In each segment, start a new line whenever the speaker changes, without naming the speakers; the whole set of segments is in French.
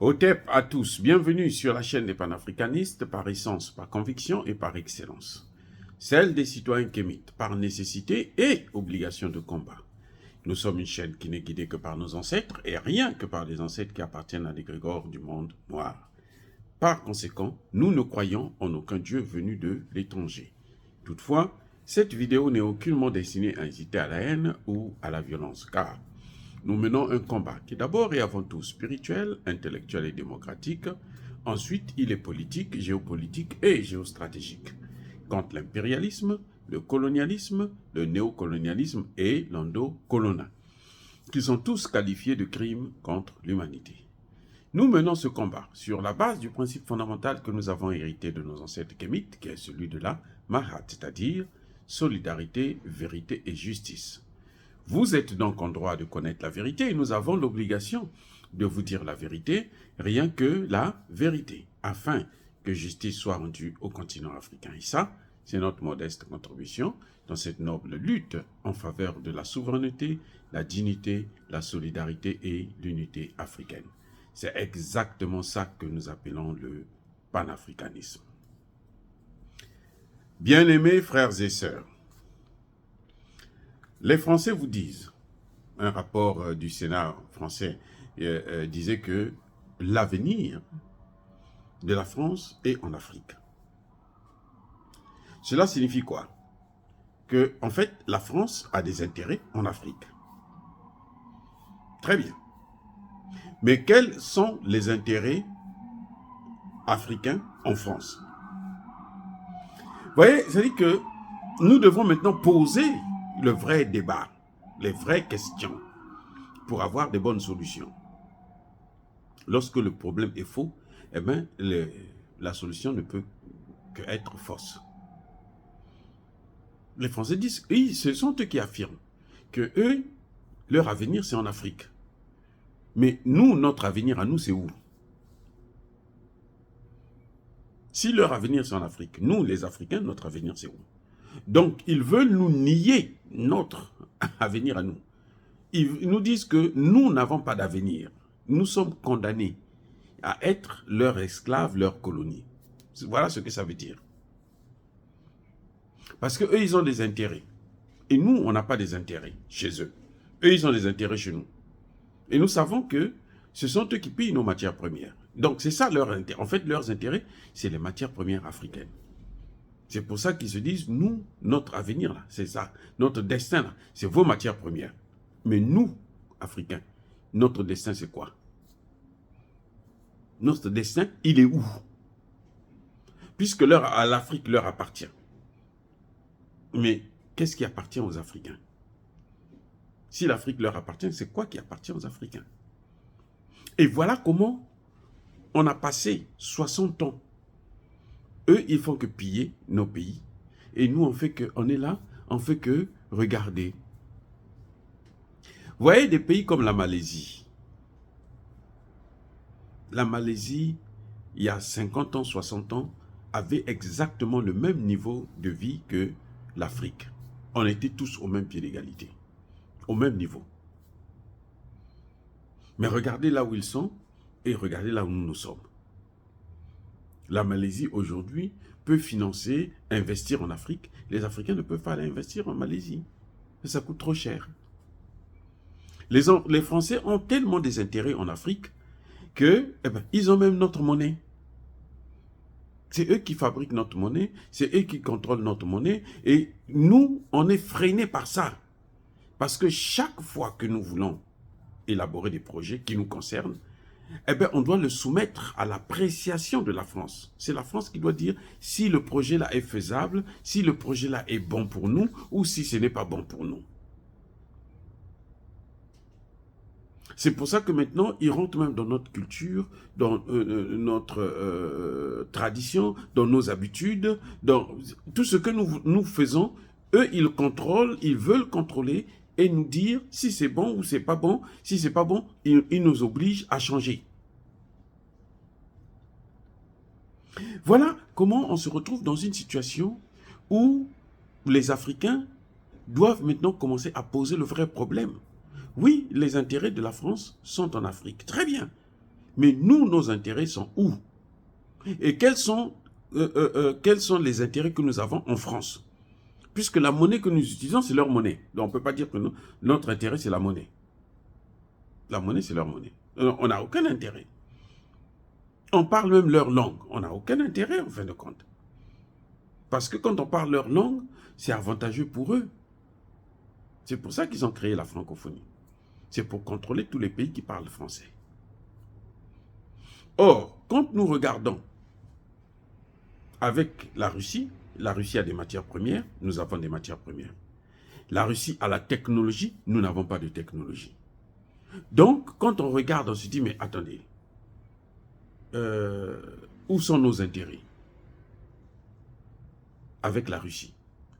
Hotep à tous, bienvenue sur la chaîne des panafricanistes par essence, par conviction et par excellence. Celle des citoyens kémites, par nécessité et obligation de combat. Nous sommes une chaîne qui n'est guidée que par nos ancêtres et rien que par les ancêtres qui appartiennent à l'égrégore du monde noir. Par conséquent, nous ne croyons en aucun dieu venu de l'étranger. Toutefois, cette vidéo n'est aucunement destinée à inciter à la haine ou à la violence, car nous menons un combat qui d'abord et avant tout spirituel, intellectuel et démocratique. Ensuite, il est politique, géopolitique et géostratégique. Contre l'impérialisme, le colonialisme, le néocolonialisme et l'endocolona, qui sont tous qualifiés de crimes contre l'humanité. Nous menons ce combat sur la base du principe fondamental que nous avons hérité de nos ancêtres kémites, qui est celui de la Mahat, c'est-à-dire solidarité, vérité et justice. Vous êtes donc en droit de connaître la vérité et nous avons l'obligation de vous dire la vérité, rien que la vérité, afin que justice soit rendue au continent africain. Et ça, c'est notre modeste contribution dans cette noble lutte en faveur de la souveraineté, la dignité, la solidarité et l'unité africaine. C'est exactement ça que nous appelons le panafricanisme. Bien-aimés frères et sœurs, les Français vous disent, un rapport du Sénat français disait que l'avenir de la France est en Afrique. Cela signifie quoi? Que, en fait, la France a des intérêts en Afrique. Très bien. Mais quels sont les intérêts africains en France? Vous voyez, c'est-à-dire que nous devons maintenant poser le vrai débat, les vraies questions, pour avoir des bonnes solutions. Lorsque le problème est faux, eh bien, la solution ne peut qu'être fausse. Les Français disent, oui, ce sont eux qui affirment que eux, leur avenir, c'est en Afrique. Mais nous, notre avenir à nous, c'est où? Si leur avenir, c'est en Afrique, nous, les Africains, notre avenir, c'est où? Donc, ils veulent nous nier notre avenir à nous. Ils nous disent que nous n'avons pas d'avenir. Nous sommes condamnés à être leurs esclaves, leurs colonies. Voilà ce que ça veut dire. Parce qu'eux, ils ont des intérêts. Et nous, on n'a pas des intérêts chez eux. Eux, ils ont des intérêts chez nous. Et nous savons que ce sont eux qui pillent nos matières premières. Donc, c'est ça leur intérêt. En fait, leurs intérêts, c'est les matières premières africaines. C'est pour ça qu'ils se disent, nous, notre avenir, là, c'est ça. Notre destin, là, c'est vos matières premières. Mais nous, Africains, notre destin, c'est quoi? Notre destin, il est où? Puisque l'Afrique leur appartient. Mais qu'est-ce qui appartient aux Africains? Si l'Afrique leur appartient, c'est quoi qui appartient aux Africains? Et voilà comment on a passé 60 ans. Eux, ils font que piller nos pays. Et nous, on est là, on fait que regarder. Vous voyez des pays comme la Malaisie. La Malaisie, il y a 50 ans, 60 ans, avait exactement le même niveau de vie que l'Afrique. On était tous au même pied d'égalité, au même niveau. Mais regardez là où ils sont et regardez là où nous sommes. La Malaisie aujourd'hui peut financer, investir en Afrique. Les Africains ne peuvent pas aller investir en Malaisie. Ça coûte trop cher. Les Français ont tellement des intérêts en Afrique que, ils ont même notre monnaie. C'est eux qui fabriquent notre monnaie, c'est eux qui contrôlent notre monnaie, et nous, on est freinés par ça. Parce que chaque fois que nous voulons élaborer des projets qui nous concernent, on doit le soumettre à l'appréciation de la France. C'est la France qui doit dire si le projet-là est faisable, si le projet-là est bon pour nous, ou si ce n'est pas bon pour nous. C'est pour ça que maintenant, ils rentrent même dans notre culture, dans notre tradition, dans nos habitudes, dans tout ce que nous faisons. Eux, ils contrôlent, ils veulent contrôler et nous dire si c'est bon ou c'est pas bon. Si c'est pas bon, ils nous obligent à changer. Voilà comment on se retrouve dans une situation où les Africains doivent maintenant commencer à poser le vrai problème. Oui, les intérêts de la France sont en Afrique. Très bien. Mais nous, nos intérêts sont où? Et quels sont les intérêts que nous avons en France? Puisque la monnaie que nous utilisons, c'est leur monnaie. Donc on ne peut pas dire que notre intérêt, c'est la monnaie. La monnaie, c'est leur monnaie. On n'a aucun intérêt. On parle même leur langue. On n'a aucun intérêt, en fin de compte. Parce que quand on parle leur langue, c'est avantageux pour eux. C'est pour ça qu'ils ont créé la francophonie. C'est pour contrôler tous les pays qui parlent français. Or, quand nous regardons avec la Russie a des matières premières, nous avons des matières premières. La Russie a la technologie, nous n'avons pas de technologie. Donc, quand on regarde, on se dit, mais attendez, où sont nos intérêts avec la Russie?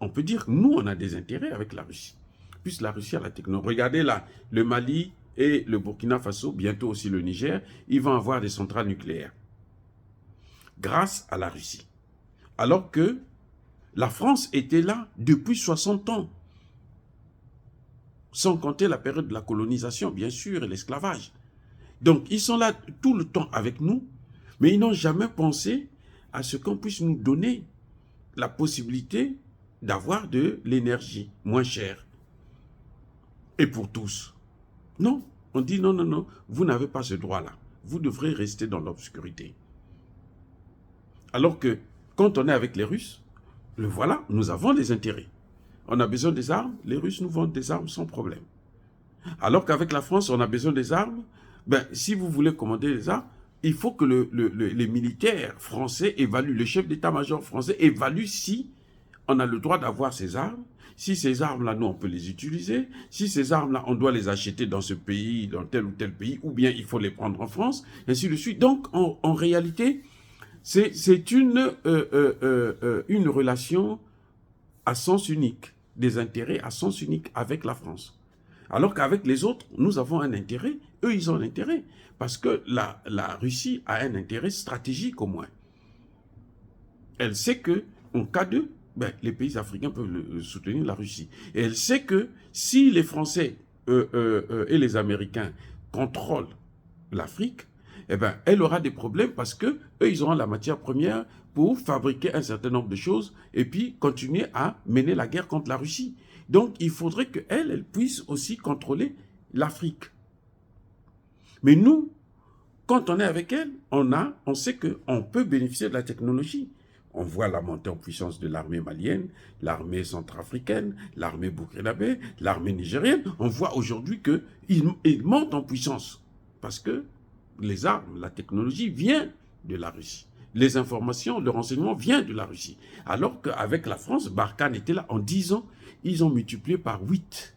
On peut dire que nous, on a des intérêts avec la Russie, puisque la Russie a la technologie. Regardez là, le Mali et le Burkina Faso, bientôt aussi le Niger, ils vont avoir des centrales nucléaires grâce à la Russie. Alors que la France était là depuis 60 ans, sans compter la période de la colonisation, bien sûr, et l'esclavage. Donc, ils sont là tout le temps avec nous, mais ils n'ont jamais pensé à ce qu'on puisse nous donner la possibilité d'avoir de l'énergie moins chère. Et pour tous. Non, on dit non, non, non, vous n'avez pas ce droit-là. Vous devrez rester dans l'obscurité. Alors que, quand on est avec les Russes, le voilà, nous avons des intérêts. On a besoin des armes, les Russes nous vendent des armes sans problème. Alors qu'avec la France, on a besoin des armes, ben, si vous voulez commander les armes, il faut que les militaires français évaluent, le chef d'état-major français évalue si on a le droit d'avoir ces armes, si ces armes-là, nous, on peut les utiliser, si ces armes-là, on doit les acheter dans ce pays, dans tel ou tel pays, ou bien il faut les prendre en France, ainsi de suite. Donc, en réalité, c'est une relation à sens unique, des intérêts à sens unique avec la France. Alors qu'avec les autres, nous avons un intérêt, eux, ils ont un intérêt. Parce que la Russie a un intérêt stratégique au moins. Elle sait qu'en cas de, ben, les pays africains peuvent soutenir la Russie. Et elle sait que si les Français et les Américains contrôlent l'Afrique, eh ben, elle aura des problèmes parce que eux, ils auront la matière première pour fabriquer un certain nombre de choses et puis continuer à mener la guerre contre la Russie. Donc, il faudrait qu'elle, elle puisse aussi contrôler l'Afrique. Mais nous, quand on est avec elle, on sait qu'on peut bénéficier de la technologie. On voit la montée en puissance de l'armée malienne, l'armée centrafricaine, l'armée burkinabé, l'armée nigérienne. On voit aujourd'hui qu'ils montent en puissance parce que les armes, la technologie vient de la Russie. Les informations, le renseignement vient de la Russie. Alors qu'avec la France, Barkhane était là en 10 ans, ils ont multiplié par 8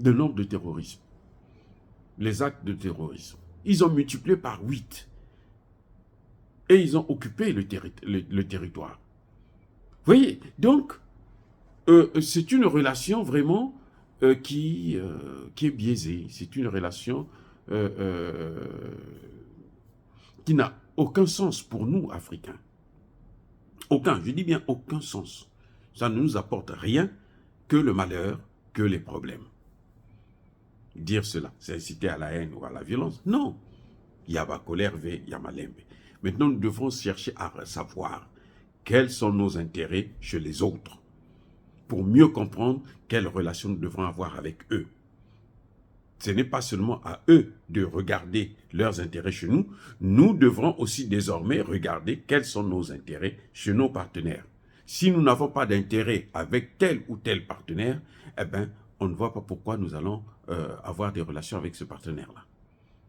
le nombre de terrorisme, les actes de terrorisme. Ils ont multiplié par 8 et ils ont occupé le territoire. Vous voyez, donc, c'est une relation vraiment qui est biaisée. C'est une relation qui n'a aucun sens pour nous, Africains. Aucun, je dis bien aucun sens. Ça ne nous apporte rien que le malheur, que les problèmes. Dire cela, c'est inciter à la haine ou à la violence. Non. Yaba kolerve, yamalembe. Maintenant, nous devons chercher à savoir quels sont nos intérêts chez les autres pour mieux comprendre quelles relations nous devrons avoir avec eux. Ce n'est pas seulement à eux de regarder leurs intérêts chez nous, nous devrons aussi désormais regarder quels sont nos intérêts chez nos partenaires. Si nous n'avons pas d'intérêt avec tel ou tel partenaire, eh bien, on ne voit pas pourquoi nous allons avoir des relations avec ce partenaire-là.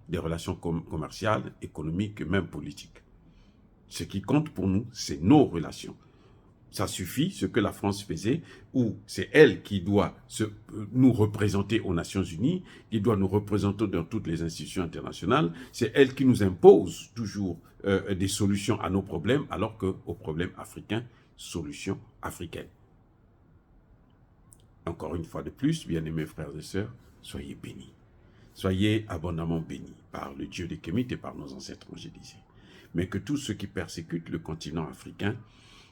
Des relations commerciales, économiques et même politiques. Ce qui compte pour nous, c'est nos relations. Ça suffit, ce que la France faisait, où c'est elle qui doit nous représenter aux Nations Unies, qui doit nous représenter dans toutes les institutions internationales. C'est elle qui nous impose toujours des solutions à nos problèmes, alors qu'aux problèmes africains, solutions africaines. Encore une fois de plus, bien-aimés frères et sœurs, soyez bénis. Soyez abondamment bénis par le Dieu des Kémites et par nos ancêtres angélisés. Mais que tous ceux qui persécutent le continent africain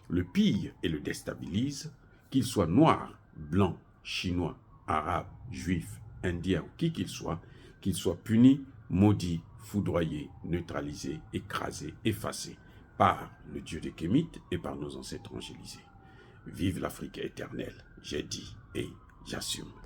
le pillent et le déstabilisent, qu'ils soient noirs, blancs, chinois, arabes, juifs, indiens ou qui qu'ils soient, qu'il soit puni, maudit, foudroyé, neutralisé, écrasé, effacé par le Dieu des Kémites et par nos ancêtres angélisés. Vive l'Afrique éternelle, j'ai dit et j'assume.